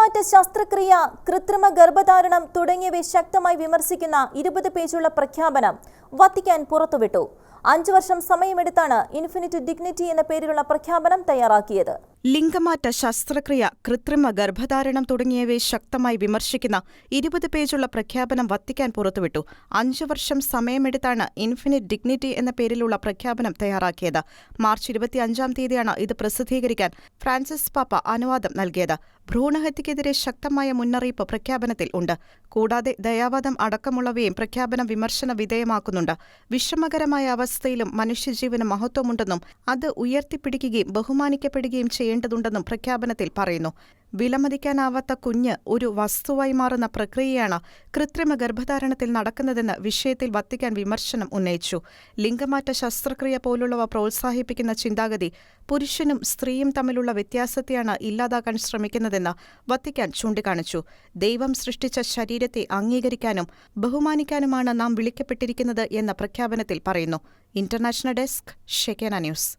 ലിംഗമാറ്റ ശസ്ത്രക്രിയ, കൃത്രിമ ഗർഭധാരണം തുടങ്ങിയവയെ ശക്തമായി വിമർശിക്കുന്ന 20 പേജുള്ള പ്രഖ്യാപനം വത്തിക്കാൻ പുറത്തുവിട്ടു. 5 വർഷം സമയമെടുത്താണ് ഇൻഫിനിറ്റ് ഡിഗ്നിറ്റി എന്ന പേരിലുള്ള പ്രഖ്യാപനം തയ്യാറാക്കിയത്. ലിംഗമാറ്റ ശസ്ത്രക്രിയ, കൃത്രിമ ഗർഭധാരണം തുടങ്ങിയവയെ ശക്തമായി വിമർശിക്കുന്ന 20 പേജുള്ള പ്രഖ്യാപനം വത്തിക്കാൻ പുറത്തുവിട്ടു. 5 വർഷം സമയമെടുത്താണ് ഇൻഫിനിറ്റ് ഡിഗ്നിറ്റി എന്ന പേരിലുള്ള പ്രഖ്യാപനം തയ്യാറാക്കിയത്. മാർച്ച് 25-ാം തീയതിയാണ് ഇത് പ്രസിദ്ധീകരിക്കാൻ ഫ്രാൻസിസ് പാപ്പ അനുവാദം നൽകിയത്. ഭ്രൂണഹത്യക്കെതിരെ ശക്തമായ മുന്നറിയിപ്പ് പ്രഖ്യാപനത്തിൽ ഉണ്ട്. കൂടാതെ ദയാവധം അടക്കമുള്ളവയും പ്രഖ്യാപനം വിമർശന വിധേയമാക്കുന്നുണ്ട്. വിഷമകരമായ അവസ്ഥയിലും മനുഷ്യജീവന് മഹത്വമുണ്ടെന്നും അത് ഉയർത്തിപ്പിടിക്കുകയും ബഹുമാനിക്കപ്പെടുകയും ചെയ്യേണ്ടതുണ്ടെന്നും പ്രഖ്യാപനത്തിൽ പറയുന്നു. വിലമതിക്കാനാവാത്ത കുഞ്ഞ് ഒരു വസ്തുവായി മാറുന്ന പ്രക്രിയയാണ് കൃത്രിമ ഗർഭധാരണത്തിൽ നടക്കുന്നതെന്ന് വിഷയത്തിൽ വത്തിക്കാൻ വിമർശനം ഉന്നയിച്ചു. ലിംഗമാറ്റ ശസ്ത്രക്രിയ പോലുള്ളവ പ്രോത്സാഹിപ്പിക്കുന്ന ചിന്താഗതി പുരുഷനും സ്ത്രീയും തമ്മിലുള്ള വ്യത്യാസത്തെയാണ് ഇല്ലാതാക്കാൻ ശ്രമിക്കുന്നതെന്ന് വത്തിക്കാൻ ചൂണ്ടിക്കാണിച്ചു. ദൈവം സൃഷ്ടിച്ച ശരീരത്തെ അംഗീകരിക്കാനും ബഹുമാനിക്കാനുമാണ് നാം വിളിക്കപ്പെട്ടിരിക്കുന്നത് എന്ന പ്രഖ്യാപനത്തിൽ പറയുന്നു. International desk, Shekinah news.